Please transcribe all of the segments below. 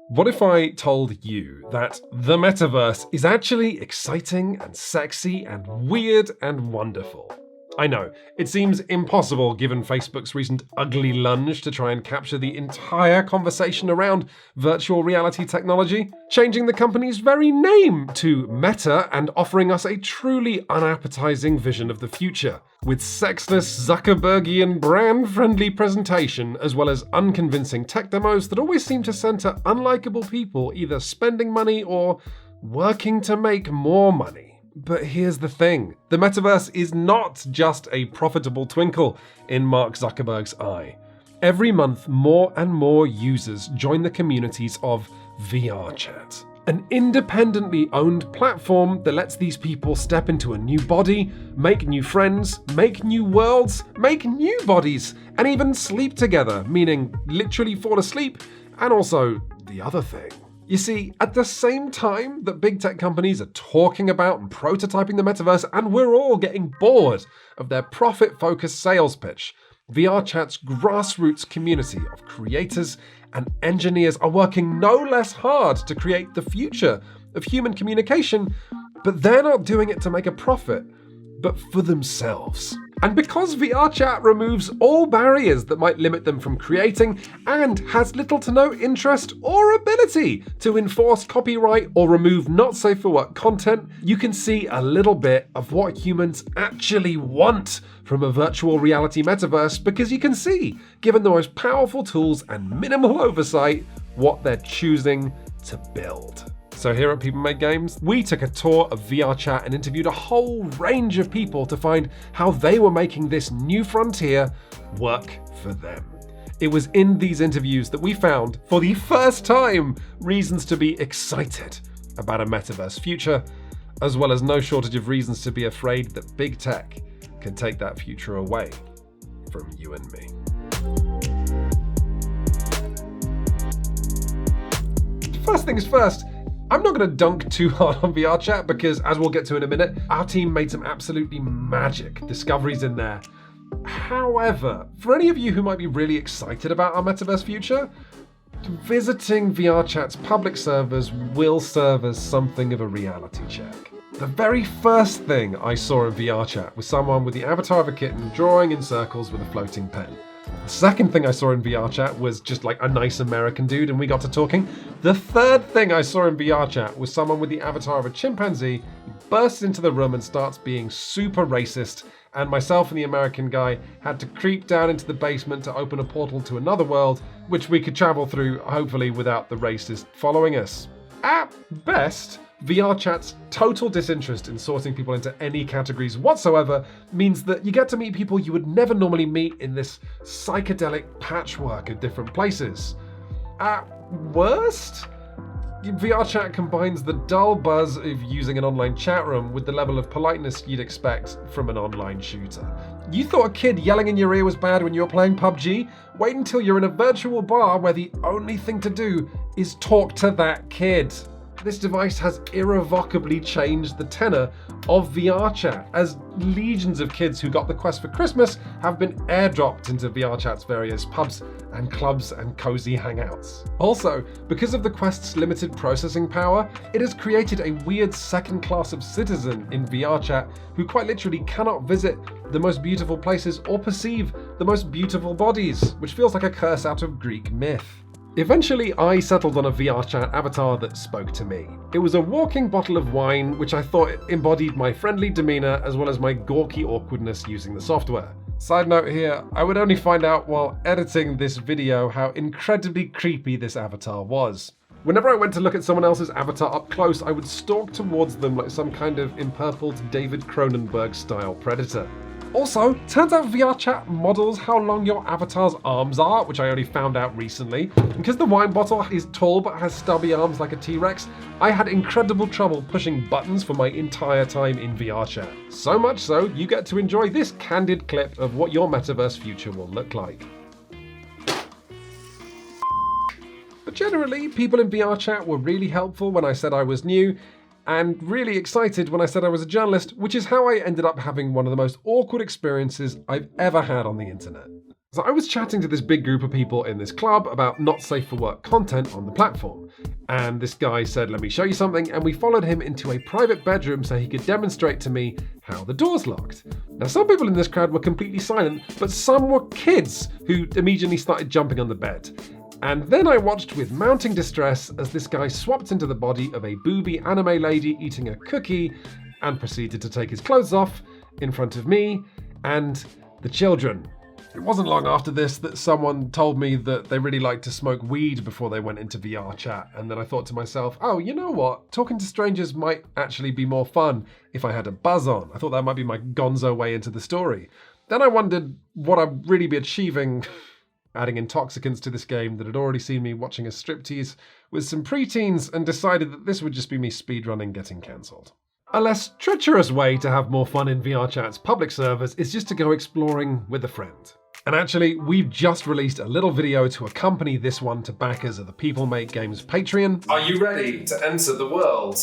What if I told you that the metaverse is actually exciting and sexy and weird and wonderful? I know, it seems impossible given Facebook's recent ugly lunge to try and capture the entire conversation around virtual reality technology, changing the company's very name to Meta and offering us a truly unappetizing vision of the future, with sexless Zuckerbergian brand-friendly presentation as well as unconvincing tech demos that always seem to center unlikable people either spending money or working to make more money. But here's the thing, the metaverse is not just a profitable twinkle in Mark Zuckerberg's eye. Every month, more and more users join the communities of VRChat, an independently owned platform that lets these people step into a new body, make new friends, make new worlds, make new bodies, and even sleep together, meaning literally fall asleep, and also the other thing. You see, at the same time that big tech companies are talking about and prototyping the metaverse, and we're all getting bored of their profit-focused sales pitch, VRChat's grassroots community of creators and engineers are working no less hard to create the future of human communication, but they're not doing it to make a profit, but for themselves. And because VRChat removes all barriers that might limit them from creating and has little to no interest or ability to enforce copyright or remove not safe for work content, you can see a little bit of what humans actually want from a virtual reality metaverse, because you can see, given the most powerful tools and minimal oversight, what they're choosing to build. So here at People Make Games, we took a tour of VRChat and interviewed a whole range of people to find how they were making this new frontier work for them. It was in these interviews that we found, for the first time, reasons to be excited about a metaverse future, as well as no shortage of reasons to be afraid that big tech can take that future away from you and me. First things first, I'm not going to dunk too hard on VRChat because, as we'll get to in a minute, our team made some absolutely magic discoveries in there. However, for any of you who might be really excited about our metaverse future, visiting VRChat's public servers will serve as something of a reality check. The very first thing I saw in VRChat was someone with the avatar of a kitten drawing in circles with a floating pen. The second thing I saw in VRChat was just like a nice American dude and we got to talking. The third thing I saw in VRChat was someone with the avatar of a chimpanzee who bursts into the room and starts being super racist, and myself and the American guy had to creep down into the basement to open a portal to another world, which we could travel through, hopefully without the racist following us. At best, VRChat's total disinterest in sorting people into any categories whatsoever means that you get to meet people you would never normally meet in this psychedelic patchwork of different places. At worst, VRChat combines the dull buzz of using an online chat room with the level of politeness you'd expect from an online shooter. You thought a kid yelling in your ear was bad when you were playing PUBG? Wait until you're in a virtual bar where the only thing to do is talk to that kid. This device has irrevocably changed the tenor of VRChat, as legions of kids who got the Quest for Christmas have been airdropped into VRChat's various pubs and clubs and cozy hangouts. Also, because of the Quest's limited processing power, it has created a weird second class of citizen in VRChat who quite literally cannot visit the most beautiful places or perceive the most beautiful bodies, which feels like a curse out of Greek myth. Eventually, I settled on a VRChat avatar that spoke to me. It was a walking bottle of wine, which I thought embodied my friendly demeanor as well as my gawky awkwardness using the software. Side note here, I would only find out while editing this video how incredibly creepy this avatar was. Whenever I went to look at someone else's avatar up close, I would stalk towards them like some kind of empurpled David Cronenberg-style predator. Also, turns out VRChat models how long your avatar's arms are, which I only found out recently. Because the wine bottle is tall but has stubby arms like a T-Rex, I had incredible trouble pushing buttons for my entire time in VRChat. So much so, you get to enjoy this candid clip of what your metaverse future will look like. But generally, people in VRChat were really helpful when I said I was new, and really excited when I said I was a journalist, which is how I ended up having one of the most awkward experiences I've ever had on the internet. So I was chatting to this big group of people in this club about not safe for work content on the platform. And this guy said, let me show you something. And we followed him into a private bedroom so he could demonstrate to me how the door's locked. Now, some people in this crowd were completely silent, but some were kids who immediately started jumping on the bed. And then I watched with mounting distress as this guy swapped into the body of a booby anime lady eating a cookie and proceeded to take his clothes off in front of me and the children. It wasn't long after this that someone told me that they really liked to smoke weed before they went into VRChat, and then I thought to myself, oh, you know what? Talking to strangers might actually be more fun if I had a buzz on. I thought that might be my gonzo way into the story. Then I wondered what I'd really be achieving adding intoxicants to this game that had already seen me watching a striptease with some preteens, and decided that this would just be me speedrunning getting cancelled. A less treacherous way to have more fun in VRChat's public servers is just to go exploring with a friend. And actually, we've just released a little video to accompany this one to backers of the People Make Games Patreon. Are you ready to enter the world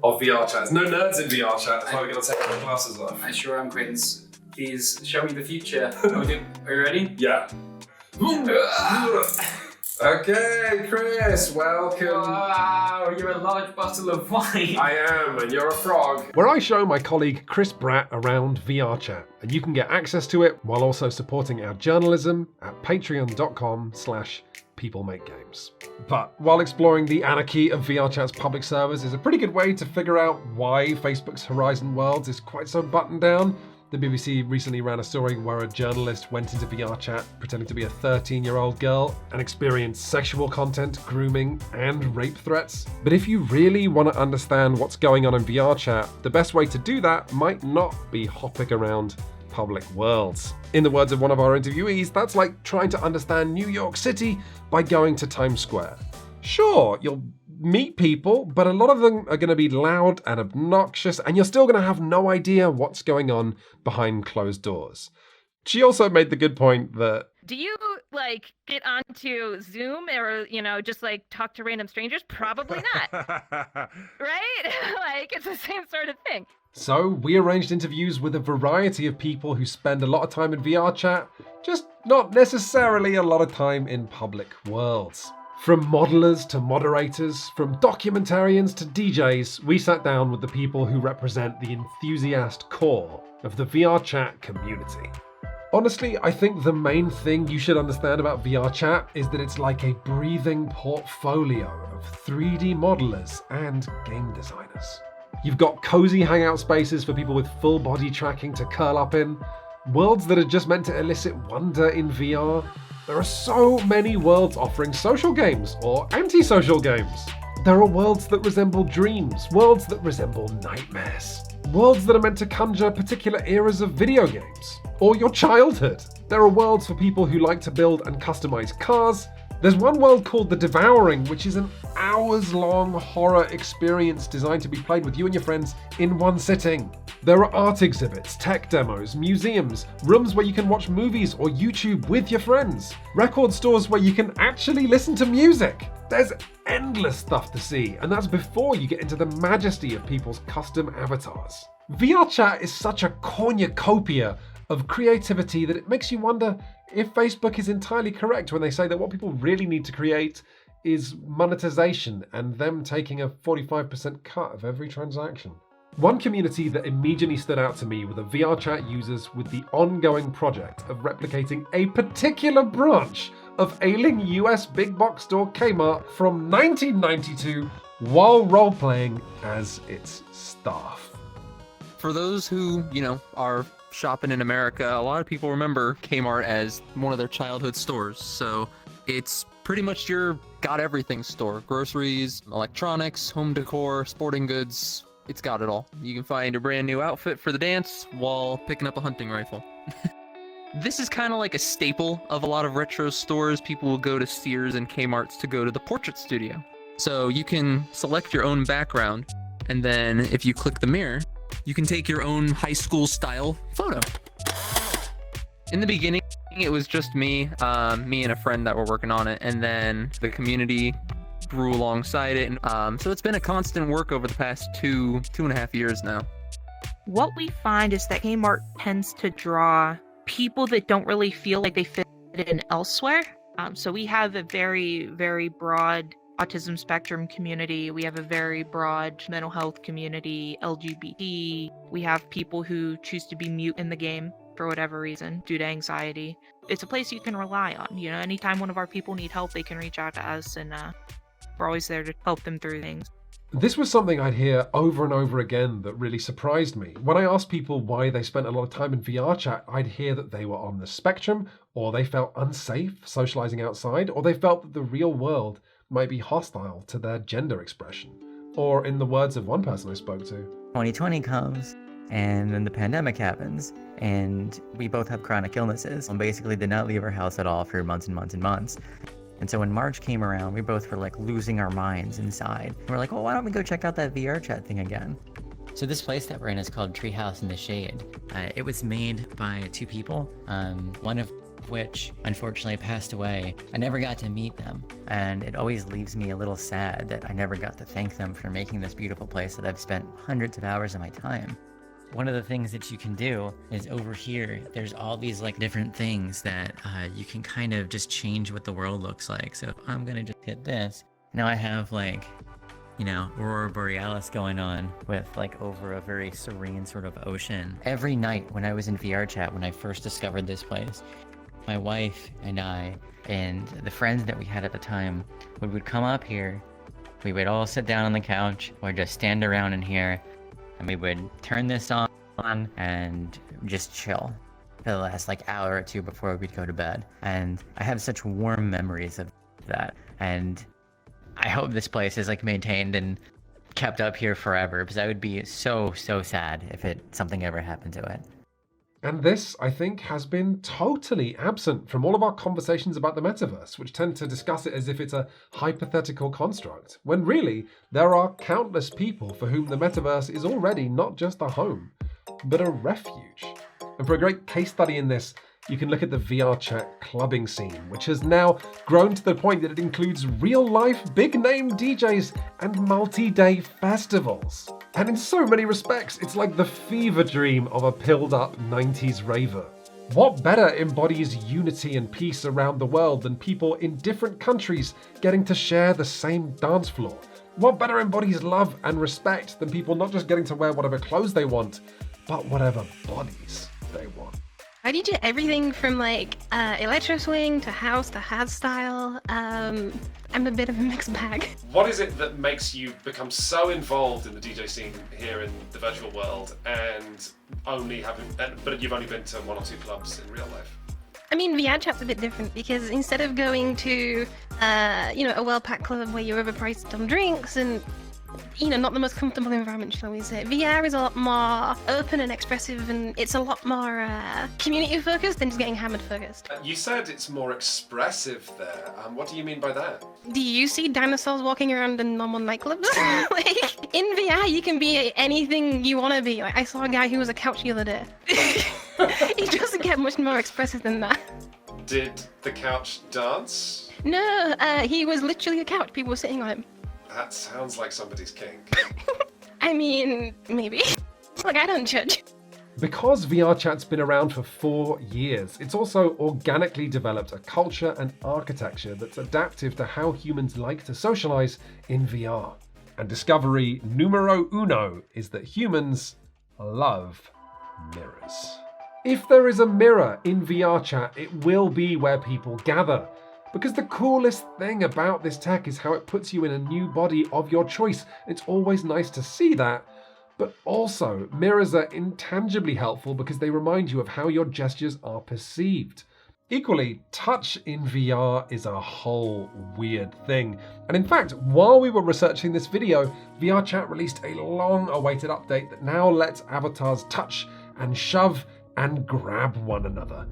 of VRChat? No nerds in VRChat, that's why we're going to take our glasses off. I sure am, Quintin. Please show me the future. Are you ready? Yeah. Okay, Chris, welcome. Wow, you're a large bottle of wine. I am, and you're a frog. Where I show my colleague Chris Bratt around VRChat, and you can get access to it while also supporting our journalism at patreon.com/peoplemakegames. But while exploring the anarchy of VRChat's public servers is a pretty good way to figure out why Facebook's Horizon Worlds is quite so buttoned down, the BBC recently ran a story where a journalist went into VRChat pretending to be a 13-year-old girl and experienced sexual content, grooming, and rape threats. But if you really want to understand what's going on in VRChat, the best way to do that might not be hopping around public worlds. In the words of one of our interviewees, that's like trying to understand New York City by going to Times Square. Sure, you'll meet people, but a lot of them are going to be loud and obnoxious, and you're still going to have no idea what's going on behind closed doors. She also made the good point that, do you get onto Zoom or, just talk to random strangers? Probably not. Right? It's the same sort of thing. So we arranged interviews with a variety of people who spend a lot of time in VRChat, just not necessarily a lot of time in public worlds. From modelers to moderators, from documentarians to DJs, we sat down with the people who represent the enthusiast core of the VRChat community. Honestly, I think the main thing you should understand about VRChat is that it's like a breathing portfolio of 3D modelers and game designers. You've got cozy hangout spaces for people with full body tracking to curl up in, worlds that are just meant to elicit wonder in VR. There are so many worlds offering social games or anti-social games. There are worlds that resemble dreams, worlds that resemble nightmares, worlds that are meant to conjure particular eras of video games, or your childhood. There are worlds for people who like to build and customize cars. There's one world called The Devouring, which is an hours-long horror experience designed to be played with you and your friends in one sitting. There are art exhibits, tech demos, museums, rooms where you can watch movies or YouTube with your friends, record stores where you can actually listen to music. There's endless stuff to see, and that's before you get into the majesty of people's custom avatars. VRChat is such a cornucopia of creativity that it makes you wonder if Facebook is entirely correct when they say that what people really need to create is monetization and them taking a 45% cut of every transaction. One community that immediately stood out to me were the VRChat users with the ongoing project of replicating a particular branch of ailing US big box store Kmart from 1992 while role-playing as its staff. For those who, are shopping in America, a lot of people remember Kmart as one of their childhood stores. So it's pretty much your got everything store. Groceries, electronics, home decor, sporting goods. It's got it all. You can find a brand new outfit for the dance while picking up a hunting rifle. This is kind of like a staple of a lot of retro stores. People will go to Sears and Kmart's to go to the portrait studio. So you can select your own background, and then if you click the mirror, you can take your own high school style photo. In the beginning, it was just me and a friend that were working on it, and then the community grew alongside it. So it's been a constant work over the past two and a half years now. What we find is that Kmart tends to draw people that don't really feel like they fit in elsewhere. So we have a very, very broad autism spectrum community. We have a very broad mental health community, LGBT. We have people who choose to be mute in the game for whatever reason due to anxiety. It's a place you can rely on. You know, anytime one of our people need help, they can reach out to us, and we're always there to help them through things. This was something I'd hear over and over again that really surprised me. When I asked people why they spent a lot of time in VRChat, I'd hear that they were on the spectrum, or they felt unsafe socializing outside, or they felt that the real world might be hostile to their gender expression. Or in the words of one person I spoke to, 2020 comes, and then the pandemic happens, and we both have chronic illnesses and basically did not leave our house at all for months and months and months. And so when March came around, we both were like losing our minds inside. We're like, well, why don't we go check out that VRChat thing again? So this place that we're in is called Treehouse in the Shade. It was made by two people, one of which unfortunately passed away. I never got to meet them, and it always leaves me a little sad that I never got to thank them for making this beautiful place that I've spent hundreds of hours of my time. One of the things that you can do is over here, there's all these like different things that you can kind of just change what the world looks like. So if I'm gonna just hit this, now I have like, you know, Aurora Borealis going on with like over a very serene sort of ocean. Every night when I was in VRChat, when I first discovered this place, my wife and I and the friends that we had at the time would come up here. We would all sit down on the couch or just stand around in here, and we would turn this on and just chill for the last like hour or two before we'd go to bed. And I have such warm memories of that. And I hope this place is like maintained and kept up here forever, because I would be so sad if something ever happened to it. And this, I think, has been totally absent from all of our conversations about the metaverse, which tend to discuss it as if it's a hypothetical construct, when really there are countless people for whom the metaverse is already not just a home, but a refuge. And for a great case study in this, you can look at the VRChat clubbing scene, which has now grown to the point that it includes real-life big-name DJs and multi-day festivals. And in so many respects, it's like the fever dream of a pilled-up 90s raver. What better embodies unity and peace around the world than people in different countries getting to share the same dance floor? What better embodies love and respect than people not just getting to wear whatever clothes they want, but whatever bodies they want? I do everything from like electro swing to house to hardstyle. I'm a bit of a mixed bag. What is it that makes you become so involved in the DJ scene here in the virtual world but you've only been to one or two clubs in real life? I mean, VRChat's a bit different because instead of going to, a well-packed club where you're overpriced on drinks and not the most comfortable environment, shall we say. VR is a lot more open and expressive, and it's a lot more community focused than just getting hammered focused. You said it's more expressive there. What do you mean by that? Do you see dinosaurs walking around in normal nightclubs? Like, in VR, you can be anything you want to be. Like, I saw a guy who was a couch the other day. He doesn't get much more expressive than that. Did the couch dance? No, he was literally a couch. People were sitting on him. That sounds like somebody's kink. I mean, maybe. Look, I don't judge. Because VRChat's been around for 4 years, it's also organically developed a culture and architecture that's adaptive to how humans like to socialize in VR. And discovery numero uno is that humans love mirrors. If there is a mirror in VRChat, it will be where people gather. Because the coolest thing about this tech is how it puts you in a new body of your choice. It's always nice to see that. But also, mirrors are intangibly helpful because they remind you of how your gestures are perceived. Equally, touch in VR is a whole weird thing. And in fact, while we were researching this video, VRChat released a long-awaited update that now lets avatars touch and shove and grab one another.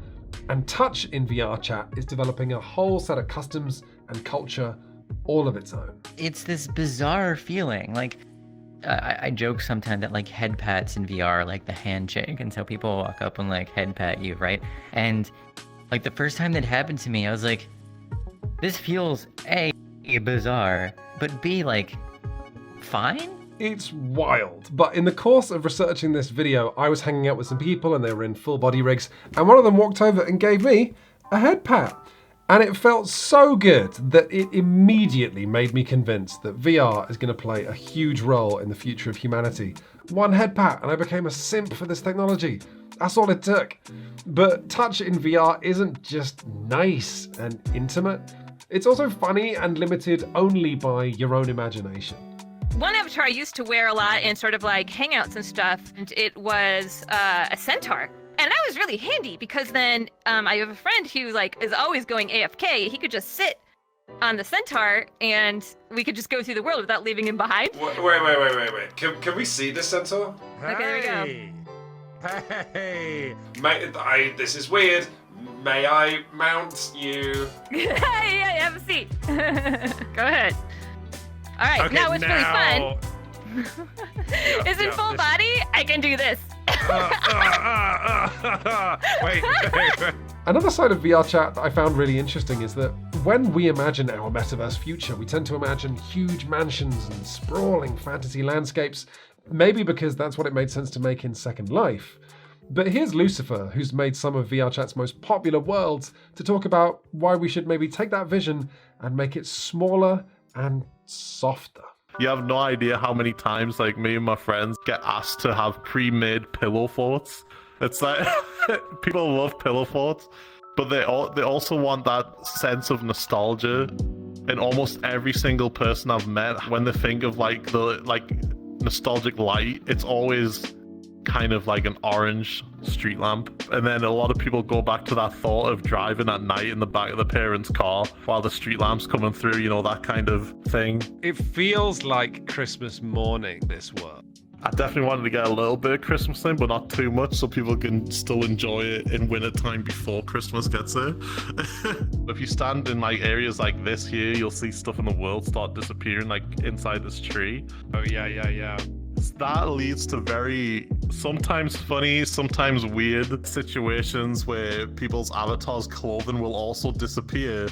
And touch in VRChat is developing a whole set of customs and culture all of its own. It's this bizarre feeling. Like, I joke sometimes that like head pats in VR are like the handshake, and so people walk up and like head pat you, right? And like the first time that happened to me, I was like, this feels A, bizarre, but B, like, fine? It's wild, but in the course of researching this video, I was hanging out with some people and they were in full body rigs, and one of them walked over and gave me a head pat. And it felt so good that it immediately made me convinced that VR is going to play a huge role in the future of humanity. One head pat and I became a simp for this technology. That's all it took. But touch in VR isn't just nice and intimate. It's also funny and limited only by your own imagination. One avatar I used to wear a lot in sort of like hangouts and stuff, and it was a centaur. And that was really handy because then I have a friend who like is always going AFK. He could just sit on the centaur and we could just go through the world without leaving him behind. Wait. Can we see this centaur? Okay, there we go. Hey! This is weird. May I mount you? Yeah, have a seat. Go ahead. All right, Okay, now what's really fun is in full body, I can do this. Wait. Another side of VRChat that I found really interesting is that when we imagine our metaverse future, we tend to imagine huge mansions and sprawling fantasy landscapes, maybe because that's what it made sense to make in Second Life. But here's Lucifer, who's made some of VRChat's most popular worlds, to talk about why we should maybe take that vision and make it smaller and softer. You have no idea how many times like me and my friends get asked to have pre-made pillow forts. It's like people love pillow forts, but they also want that sense of nostalgia. And almost every single person I've met, when they think of like the nostalgic light, it's always kind of like an orange street lamp. And then a lot of people go back to that thought of driving at night in the back of the parents' car while the street lamp's coming through, you know, that kind of thing. It feels like Christmas morning, this world. I definitely wanted to get a little bit of Christmas in, but not too much, so people can still enjoy it in winter time before Christmas gets here. If you stand in like areas like this here, you'll see stuff in the world start disappearing, like inside this tree. Oh yeah. That leads to very sometimes funny, sometimes weird situations where people's avatars' clothing will also disappear,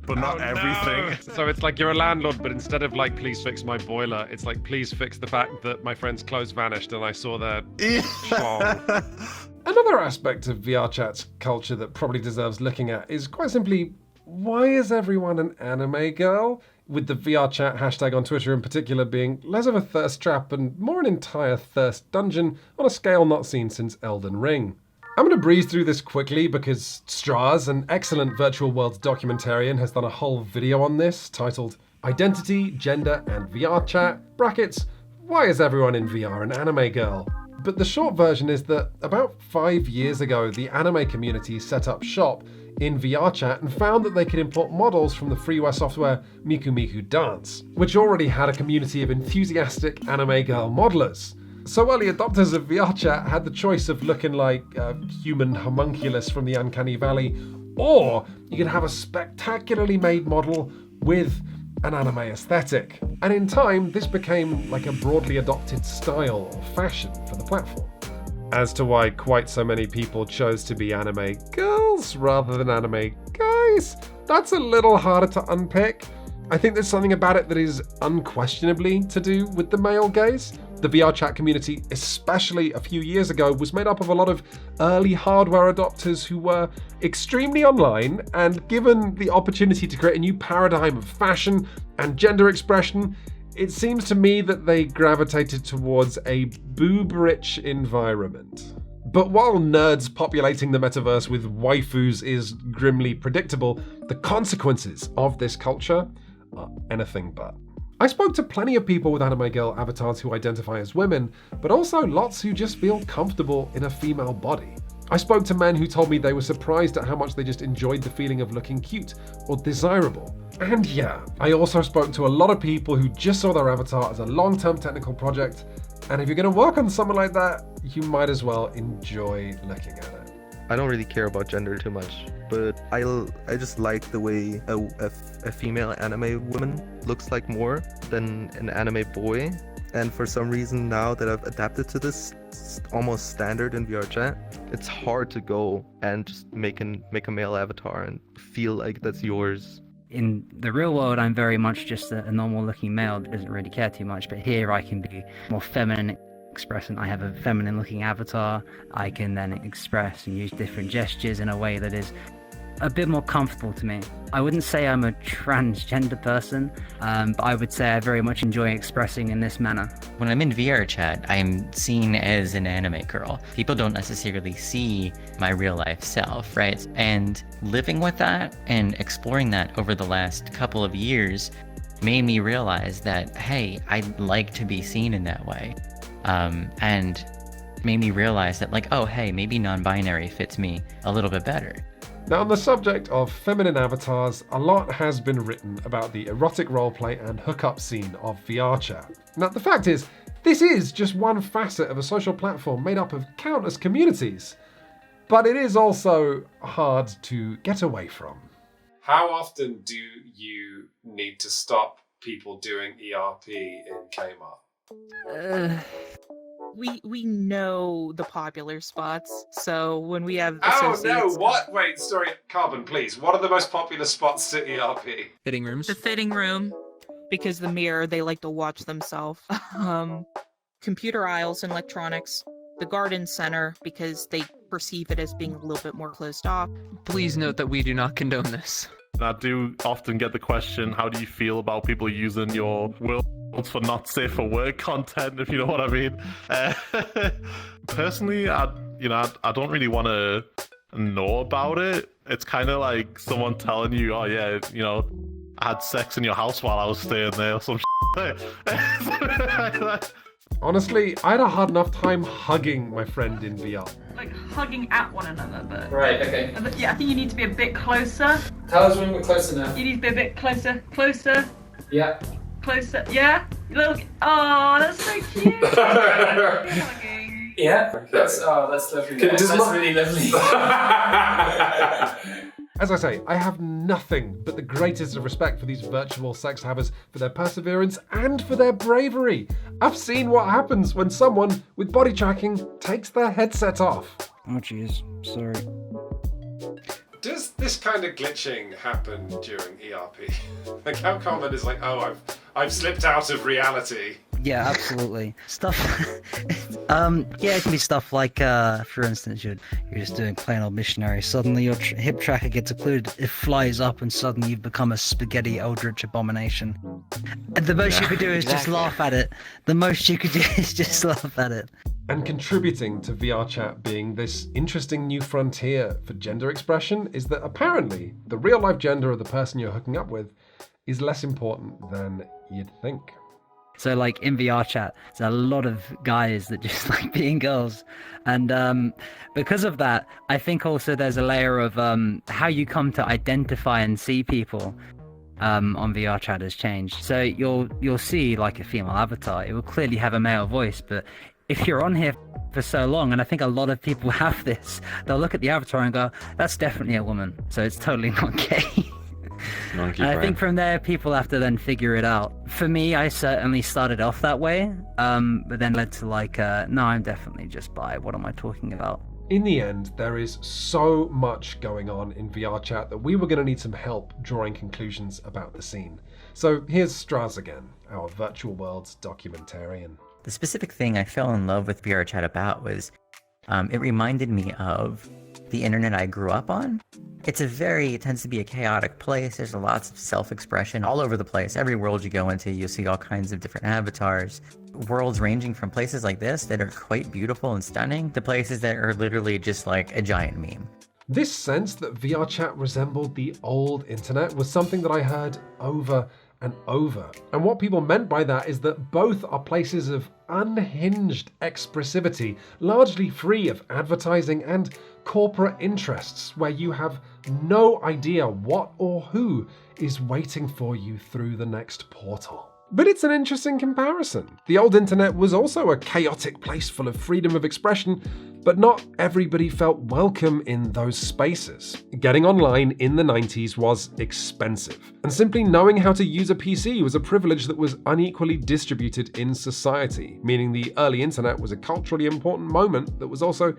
but not everything. No. So it's like you're a landlord, but instead of like, please fix my boiler, it's like, please fix the fact that my friend's clothes vanished and I saw their schlong. Another aspect of VRChat's culture that probably deserves looking at is quite simply, why is everyone an anime girl? With the VRChat hashtag on Twitter in particular being less of a thirst trap and more an entire thirst dungeon on a scale not seen since Elden Ring. I'm going to breeze through this quickly because Straz, an excellent virtual worlds documentarian, has done a whole video on this titled Identity, Gender and VRChat, brackets, why is everyone in VR an anime girl? But the short version is that about 5 years ago, the anime community set up shop in VRChat and found that they could import models from the freeware software Miku Miku Dance, which already had a community of enthusiastic anime girl modelers. So early adopters of VRChat had the choice of looking like a human homunculus from the Uncanny Valley, or you could have a spectacularly made model with an anime aesthetic. And in time, this became like a broadly adopted style or fashion for the platform. As to why quite so many people chose to be anime girls rather than anime guys, that's a little harder to unpick. I think there's something about it that is unquestionably to do with the male gaze. The VRChat community, especially a few years ago, was made up of a lot of early hardware adopters who were extremely online, and given the opportunity to create a new paradigm of fashion and gender expression, it seems to me that they gravitated towards a boob-rich environment. But while nerds populating the metaverse with waifus is grimly predictable, the consequences of this culture are anything but. I spoke to plenty of people with anime girl avatars who identify as women, but also lots who just feel comfortable in a female body. I spoke to men who told me they were surprised at how much they just enjoyed the feeling of looking cute or desirable. And yeah, I also spoke to a lot of people who just saw their avatar as a long-term technical project, and if you're going to work on something like that, you might as well enjoy looking at it. I don't really care about gender too much, but I just like the way a female anime woman looks like more than an anime boy. And for some reason, now that I've adapted to this almost standard in VRChat, it's hard to go and just make a male avatar and feel like that's yours. In the real world, I'm very much just a normal looking male that doesn't really care too much, but here I can be more feminine expressing. I have a feminine looking avatar. I can then express and use different gestures in a way that is a bit more comfortable to me. I wouldn't say I'm a transgender person, but I would say I very much enjoy expressing in this manner. When I'm in VRChat, I'm seen as an anime girl. People don't necessarily see my real life self, right? And living with that and exploring that over the last couple of years made me realize that, hey, I'd like to be seen in that way. And made me realize that, like, oh, hey, maybe non-binary fits me a little bit better. Now, on the subject of feminine avatars, a lot has been written about the erotic roleplay and hookup scene of VRChat. Now, the fact is, this is just one facet of a social platform made up of countless communities. But it is also hard to get away from. How often do you need to stop people doing ERP in Kmart? We know the popular spots, so when we have Oh no, what? Wait, sorry, Carbon, please. What are the most popular spots to ERP? Fitting rooms. the fitting room, because the mirror, they like to watch themselves. Computer aisles and electronics, the garden center, because they perceive it as being a little bit more closed off. Please note that we do not condone this. I do often get the question, how do you feel about people using your world for not safe for work content, if you know what I mean? Personally, I don't really want to know about it. It's kind of like someone telling you, oh yeah, I had sex in your house while I was staying there or some shit. Honestly, I had a hard enough time hugging my friend in VR. Like hugging at one another, but Right, okay. yeah, I think you need to be a bit closer. Tell us when we're close enough. You need to be a bit closer, Yeah. closer. Yeah. Look. Oh, that's so cute. Hugging. Yeah. That's lovely. That's really lovely. As I say, I have nothing but the greatest of respect for these virtual sex havers, for their perseverance and for their bravery. I've seen what happens when someone with body tracking takes their headset off. Oh jeez, sorry. Does this kind of glitching happen during ERP? Like how common is like, oh, I've slipped out of reality. Yeah, absolutely. Stuff. Yeah, it can be stuff like, for instance, you're just doing plain old missionary. Suddenly your hip tracker gets occluded. It flies up, and suddenly you've become a spaghetti eldritch abomination. And the most you could do is just laugh at it. The most you could do is just laugh at it. And contributing to VRChat being this interesting new frontier for gender expression is that apparently the real life gender of the person you're hooking up with is less important than you'd think. So like in VRChat, there's a lot of guys that just like being girls. And because of that, I think also there's a layer of how you come to identify and see people on VRChat has changed. So you'll see like a female avatar. It will clearly have a male voice, but if you're on here for so long, and I think a lot of people have this, they'll look at the avatar and go, that's definitely a woman. So it's totally not gay. And I think from there, people have to then figure it out. For me, I certainly started off that way, but then led to like, no, I'm definitely just bi. What am I talking about? In the end, there is so much going on in VRChat that we were going to need some help drawing conclusions about the scene. So here's Straz again, our virtual worlds documentarian. The specific thing I fell in love with VRChat about was it reminded me of the internet I grew up on. It tends to be a chaotic place. There's lots of self-expression all over the place. Every world you go into, you'll see all kinds of different avatars. Worlds ranging from places like this that are quite beautiful and stunning to places that are literally just like a giant meme. This sense that VRChat resembled the old internet was something that I heard over and over. And what people meant by that is that both are places of unhinged expressivity, largely free of advertising and corporate interests, where you have no idea what or who is waiting for you through the next portal. But it's an interesting comparison. The old internet was also a chaotic place full of freedom of expression, but not everybody felt welcome in those spaces. Getting online in the 90s was expensive, and simply knowing how to use a PC was a privilege that was unequally distributed in society, meaning the early internet was a culturally important moment that was also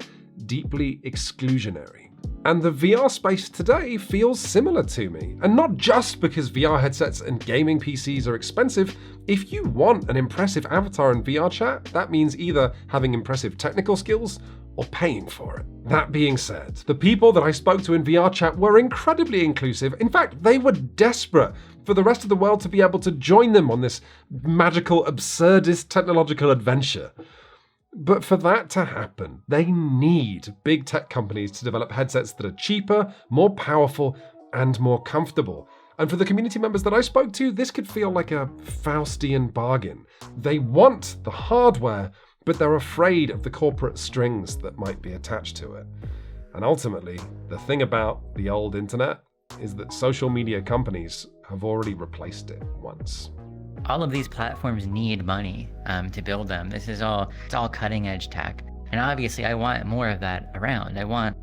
deeply exclusionary. And the VR space today feels similar to me. And not just because VR headsets and gaming PCs are expensive. If you want an impressive avatar in VRChat, that means either having impressive technical skills or paying for it. That being said, the people that I spoke to in VRChat were incredibly inclusive. In fact, they were desperate for the rest of the world to be able to join them on this magical, absurdist technological adventure. But for that to happen, they need big tech companies to develop headsets that are cheaper, more powerful, and more comfortable. And for the community members that I spoke to, this could feel like a Faustian bargain. They want the hardware, but they're afraid of the corporate strings that might be attached to it. And ultimately, the thing about the old internet is that social media companies have already replaced it once. All of these platforms need money to build them. It's all cutting edge tech. And obviously I want more of that around. I want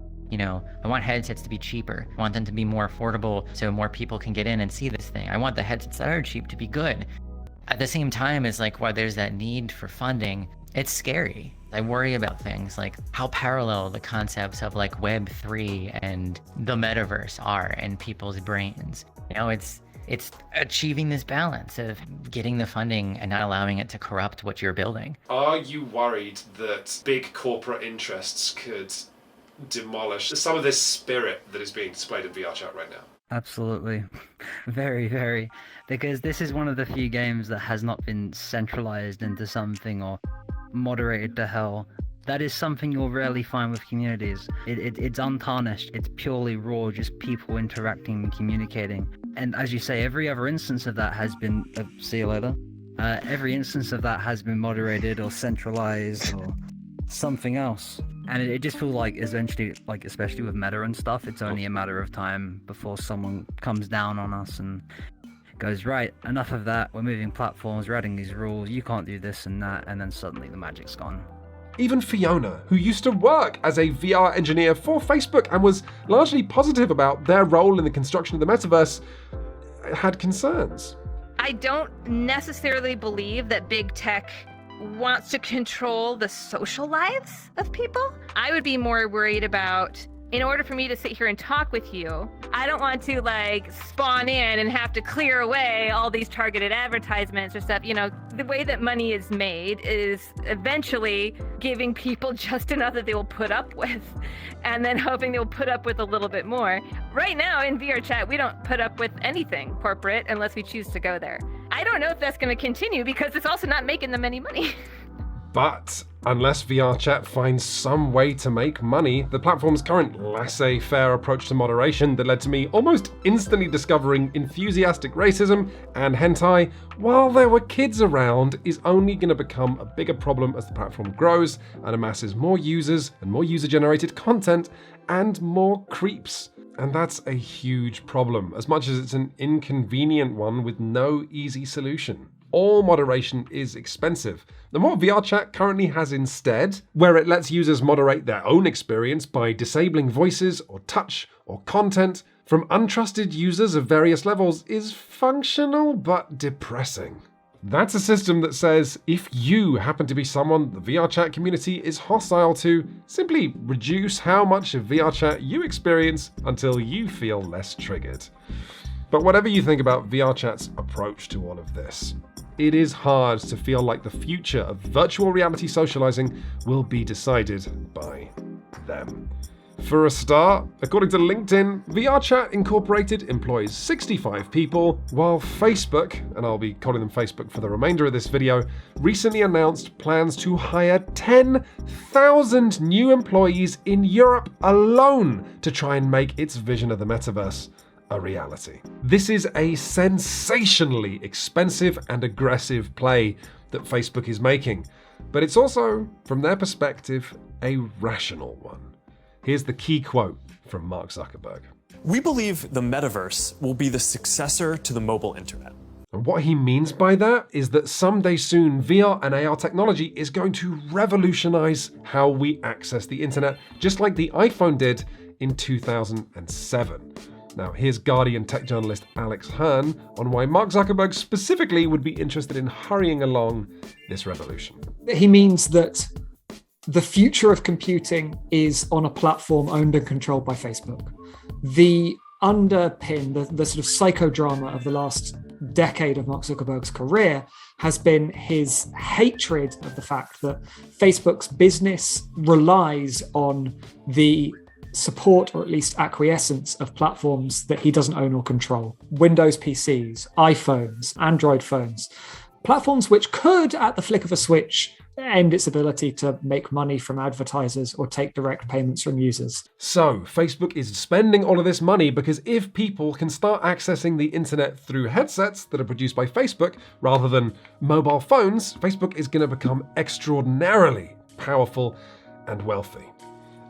headsets to be cheaper. I want them to be more affordable so more people can get in and see this thing. I want the headsets that are cheap to be good. At the same time, it's like while there's that need for funding, it's scary. I worry about things like how parallel the concepts of like Web3 and the Metaverse are in people's brains. It's achieving this balance of getting the funding and not allowing it to corrupt what you're building. Are you worried that big corporate interests could demolish some of this spirit that is being displayed in VRChat right now? Absolutely. Very, very. Because this is one of the few games that has not been centralized into something or moderated to hell. That is something you'll rarely find with communities. It's untarnished, it's purely raw, just people interacting and communicating. And as you say, every other instance of that has been, see you later. Every instance of that has been moderated or centralized or something else. And it just feels like eventually, like especially with meta and stuff, it's only a matter of time before someone comes down on us and goes, right, enough of that, we're moving platforms, we're adding these rules, you can't do this and that, and then suddenly the magic's gone. Even Fiona, who used to work as a VR engineer for Facebook and was largely positive about their role in the construction of the metaverse, had concerns. I don't necessarily believe that big tech wants to control the social lives of people. I would be more worried about, in order for me to sit here and talk with you, I don't want to spawn in and have to clear away all these targeted advertisements or stuff. The way that money is made is eventually giving people just enough that they will put up with and then hoping they'll put up with a little bit more. Right now in VRChat, we don't put up with anything corporate unless we choose to go there. I don't know if that's going to continue because it's also not making them any money. But unless VRChat finds some way to make money, the platform's current laissez-faire approach to moderation that led to me almost instantly discovering enthusiastic racism and hentai while there were kids around is only going to become a bigger problem as the platform grows and amasses more users and more user-generated content and more creeps. And that's a huge problem, as much as it's an inconvenient one with no easy solution. All moderation is expensive. And what VRChat currently has instead, where it lets users moderate their own experience by disabling voices or touch or content from untrusted users of various levels, is functional but depressing. That's a system that says if you happen to be someone the VRChat community is hostile to, simply reduce how much of VRChat you experience until you feel less triggered. But whatever you think about VRChat's approach to all of this, it is hard to feel like the future of virtual reality socializing will be decided by them. For a start, according to LinkedIn, VRChat Incorporated employs 65 people, while Facebook, and I'll be calling them Facebook for the remainder of this video, recently announced plans to hire 10,000 new employees in Europe alone to try and make its vision of the metaverse a reality. This is a sensationally expensive and aggressive play that Facebook is making, but it's also, from their perspective, a rational one. Here's the key quote from Mark Zuckerberg. We believe the metaverse will be the successor to the mobile internet. And what he means by that is that someday soon, VR and AR technology is going to revolutionize how we access the internet, just like the iPhone did in 2007. Now, here's Guardian tech journalist Alex Hearn on why Mark Zuckerberg specifically would be interested in hurrying along this revolution. He means that the future of computing is on a platform owned and controlled by Facebook. The underpin, the sort of psychodrama of the last decade of Mark Zuckerberg's career has been his hatred of the fact that Facebook's business relies on the support or at least acquiescence of platforms that he doesn't own or control. Windows PCs, iPhones, Android phones, platforms which could, at the flick of a switch, end its ability to make money from advertisers or take direct payments from users. So, Facebook is spending all of this money because if people can start accessing the internet through headsets that are produced by Facebook rather than mobile phones, Facebook is going to become extraordinarily powerful and wealthy.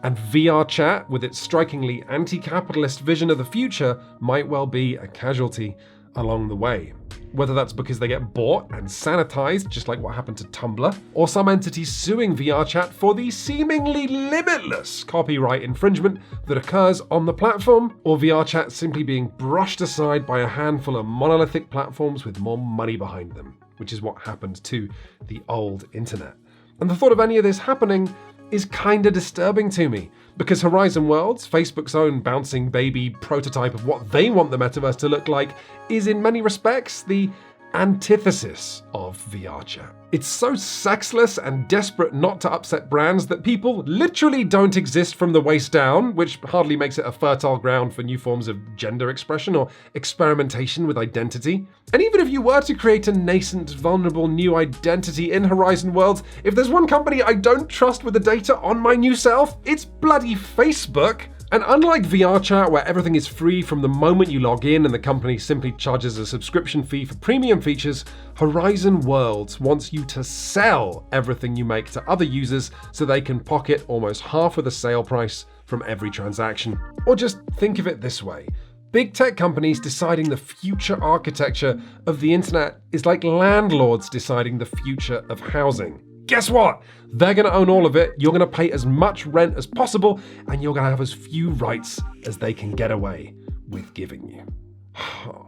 And VRChat, with its strikingly anti-capitalist vision of the future, might well be a casualty along the way. Whether that's because they get bought and sanitized, just like what happened to Tumblr, or some entity suing VRChat for the seemingly limitless copyright infringement that occurs on the platform, or VRChat simply being brushed aside by a handful of monolithic platforms with more money behind them, which is what happened to the old internet. And the thought of any of this happening is kinda disturbing to me, because Horizon Worlds, Facebook's own bouncing baby prototype of what they want the metaverse to look like, is in many respects the antithesis of VRChat. It's so sexless and desperate not to upset brands that people literally don't exist from the waist down, which hardly makes it a fertile ground for new forms of gender expression or experimentation with identity. And even if you were to create a nascent, vulnerable new identity in Horizon Worlds, if there's one company I don't trust with the data on my new self, it's bloody Facebook. And unlike VRChat, where everything is free from the moment you log in and the company simply charges a subscription fee for premium features, Horizon Worlds wants you to sell everything you make to other users so they can pocket almost half of the sale price from every transaction. Or just think of it this way. Big tech companies deciding the future architecture of the internet is like landlords deciding the future of housing. Guess what? They're going to own all of it, you're going to pay as much rent as possible, and you're going to have as few rights as they can get away with giving you.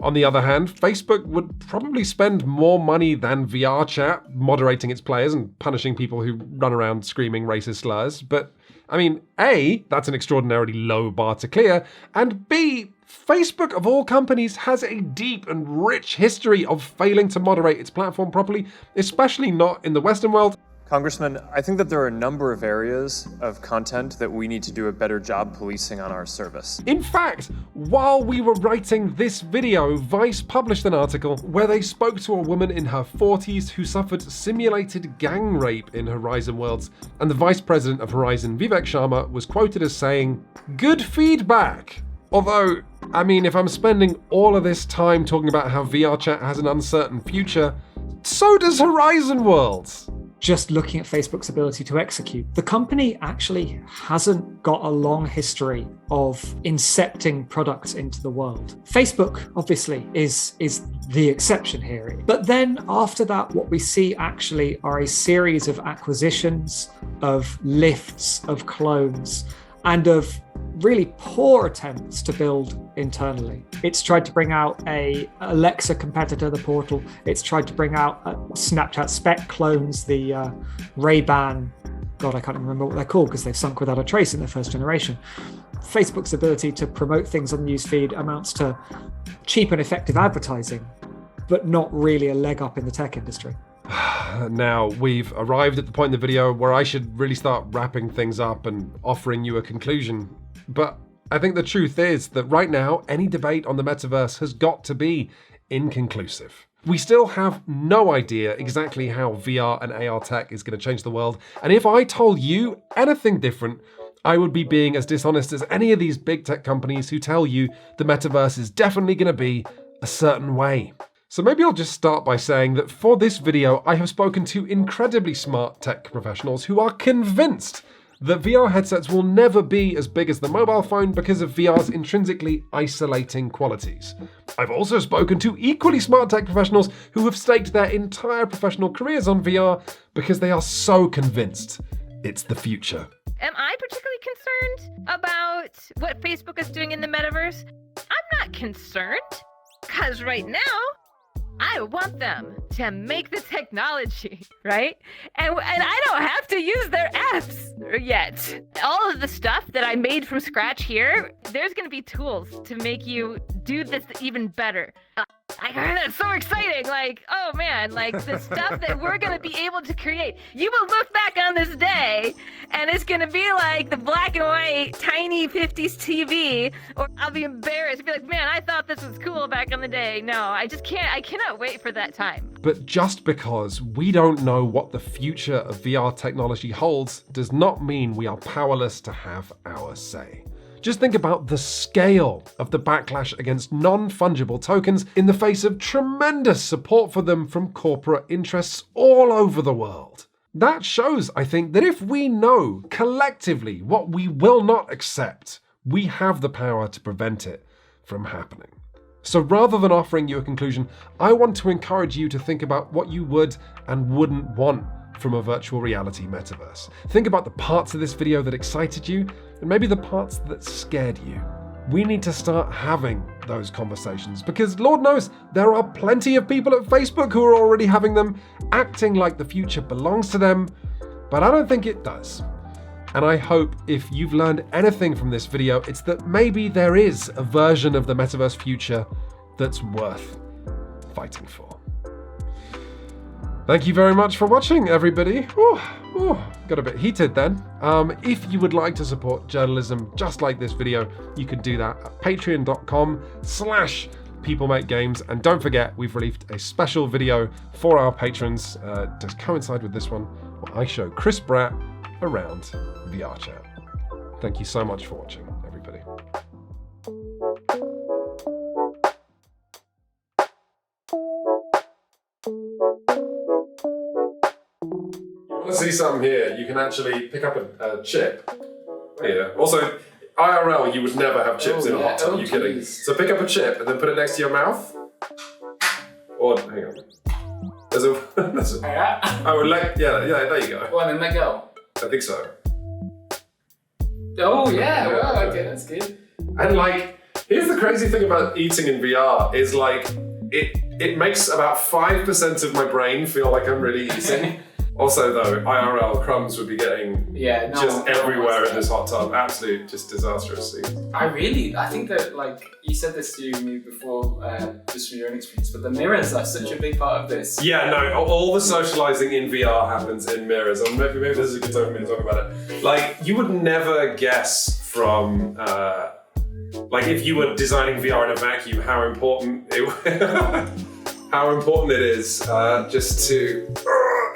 On the other hand, Facebook would probably spend more money than VRChat moderating its players and punishing people who run around screaming racist slurs. But, I mean, A, that's an extraordinarily low bar to clear, and B, Facebook, of all companies, has a deep and rich history of failing to moderate its platform properly, especially not in the Western world. Congressman, I think that there are a number of areas of content that we need to do a better job policing on our service. In fact, while we were writing this video, Vice published an article where they spoke to a woman in her 40s who suffered simulated gang rape in Horizon Worlds, and the vice president of Horizon, Vivek Sharma, was quoted as saying, "Good feedback." Although, I mean, if I'm spending all of this time talking about how VRChat has an uncertain future, so does Horizon Worlds. Just looking at Facebook's ability to execute, the company actually hasn't got a long history of incepting products into the world. Facebook, obviously, is the exception here. But then after that, what we see actually are a series of acquisitions, of lifts, of clones, and of really poor attempts to build internally. It's tried to bring out a Alexa competitor, the Portal. It's tried to bring out Snapchat spec clones, the Ray-Ban. God, I can't remember what they're called because they've sunk without a trace in their first generation. Facebook's ability to promote things on the newsfeed amounts to cheap and effective advertising, but not really a leg up in the tech industry. Now, we've arrived at the point in the video where I should really start wrapping things up and offering you a conclusion. But I think the truth is that right now, any debate on the metaverse has got to be inconclusive. We still have no idea exactly how VR and AR tech is going to change the world. And if I told you anything different, I would be being as dishonest as any of these big tech companies who tell you the metaverse is definitely going to be a certain way. So maybe I'll just start by saying that for this video, I have spoken to incredibly smart tech professionals who are convinced that VR headsets will never be as big as the mobile phone because of VR's intrinsically isolating qualities. I've also spoken to equally smart tech professionals who have staked their entire professional careers on VR because they are so convinced it's the future. Am I particularly concerned about what Facebook is doing in the metaverse? I'm not concerned, because right now, I want them to make the technology, right? And I don't have to use their apps yet. All of the stuff that I made from scratch here, there's going to be tools to make you do this even better. That's so exciting. Like, oh man, like the stuff that we're going to be able to create. You will look back on this day and it's going to be like the black and white tiny 50s TV, or I'll be embarrassed. Be like, man, I thought this was cool back in the day. No, I cannot wait for that time. But just because we don't know what the future of VR technology holds does not mean we are powerless to have our say. Just think about the scale of the backlash against non-fungible tokens in the face of tremendous support for them from corporate interests all over the world. That shows, I think, that if we know collectively what we will not accept, we have the power to prevent it from happening. So rather than offering you a conclusion, I want to encourage you to think about what you would and wouldn't want from a virtual reality metaverse. Think about the parts of this video that excited you, and maybe the parts that scared you. We need to start having those conversations because Lord knows there are plenty of people at Facebook who are already having them, acting like the future belongs to them, but I don't think it does. And I hope if you've learned anything from this video, it's that maybe there is a version of the metaverse future that's worth fighting for. Thank you very much for watching, everybody. Got a bit heated then. If you would like to support journalism just like this video, you can do that at patreon.com/peoplemakegames. And don't forget, we've released a special video for our patrons to coincide with this one, where I show Chris Bratt around VRChat. Thank you so much for watching, everybody. You want to see something here? You can actually pick up a chip here. Also, IRL, you would never have chips in a hot tub. Are you kidding? So pick up a chip and then put it next to your mouth. Or hang on. There's a. There you go. Go on, then let go. I think so. Oh yeah, well, okay, that's good. And like, here's the crazy thing about eating in VR is like, it makes about 5% of my brain feel like I'm really eating. Also though, IRL crumbs would be getting everywhere in this hot tub. Absolute, just disastrous scene. I think that, like, you said this to me before, just from your own experience, but the mirrors are such a big part of this. Yeah, no, all the socializing in VR happens in mirrors. And maybe this is a good time for me to talk about it. Like, you would never guess from, like, if you were designing VR in a vacuum, how important it is just to.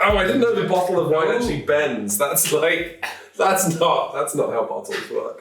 Oh, I didn't know the bottle of wine actually bends. That's not how bottles work.